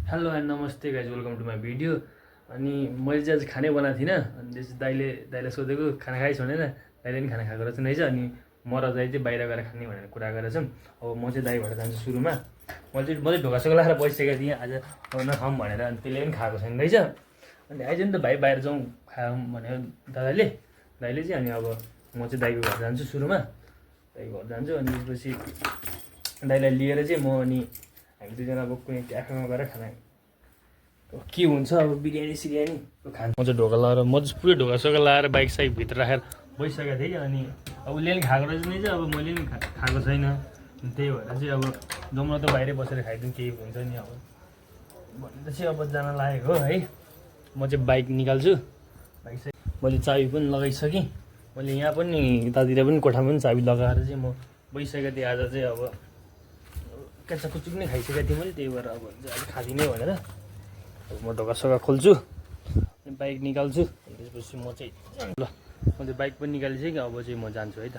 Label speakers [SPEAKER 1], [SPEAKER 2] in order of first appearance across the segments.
[SPEAKER 1] Hello and नमस्ते guys, welcome to my video. अनि मैले चाहिँ आज खानै बनाएको थिइनँ। अनि त्यसपछि दाइले सोधेको खाना खाइस् भनेर। दाइले पनि खाना खाएको रहेछ। अनि म र दाइ चाहिँ बाहिर गएर खाने भनेर कुरा गरेर छौँ। अब म चाहिँ दाइबाट जान्छु सुरुमा। मैले ढोकासोका लगाएर बसिसकेको थिएँ आज नखाऊँ भनेर। अनि त्यसले पनि खाएको छैन रहेछ। अनि आइज नि त भाइ, बाहिर जाउँ खाऊँ भन्यो दाइले चाहिँ। अनि अब म चाहिँ दाइको घर जान्छु सुरुमा। दाइको घर जान्छु अनि त्यसपछि दाइलाई लिएर चाहिँ म अनि हामी दुईजना अब कुनै क्याफेमा गएर खाना के हुन्छ अब बिरयानी सिरयानी खान्छ। म चाहिँ ढोका लगाएर म चाहिँ पुरै ढोकासोका लगाएर बाइक साइक भित्र राखेर बसिसकेको थिएँ। अनि अब उसले पनि खाएको रहेछ नि चाहिँ, अब मैले पनि खाएको छैन। त्यही भएर चाहिँ अब जाउँ त बाहिरै बसेर खाइदिउँ, केही हुन्छ नि अब भनेर चाहिँ अब जान लागेको हो है। म चाहिँ बाइक निकाल्छु। बाइक चाहिँ मैले चाबी पनि लगाइसकेँ। मैले यहाँ पनि यतातिर पनि कोठामा पनि चाबी लगाएर चाहिँ म बसिसकेको थिएँ। आज चाहिँ अब कच्चा कुचुक नै खाइसकेको थिएँ मैले। त्यही भएर अब आज खाँदिनँ भनेर अब म ढोकासोका खोल्छु अनि बाइक निकाल्छु। अनि त्यसपछि म चाहिँ ल म चाहिँ बाइक पनि निकालिसकेँ। अब चाहिँ म जान्छु है त।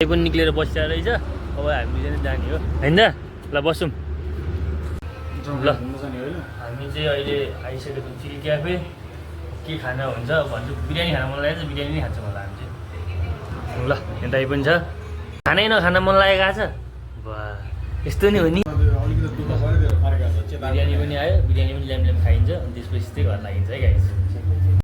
[SPEAKER 1] बाइक पनि निक्लेर बसिरहेको रहेछ। अब हामी चाहिँ जाने हो होइन। ल बसौँ। ल हामी चाहिँ अहिले आइसकेको छौँ चिल क्याफे। के खाना हुन्छ भन्छु, बिरयानी खान मन लागेको छ, बिरयानी नै खान्छ मलाई हामी चाहिँ। ल यहाँ दाइ पनि छ। खानै नखान मन लागेको छ। वाह, यस्तो नि हो नि। बिरयानी पनि आयो, बिरयानी पनि ल्याम खाइन्छ। अनि त्यसपछि चाहिँ घर लागिन्छ है गाइस।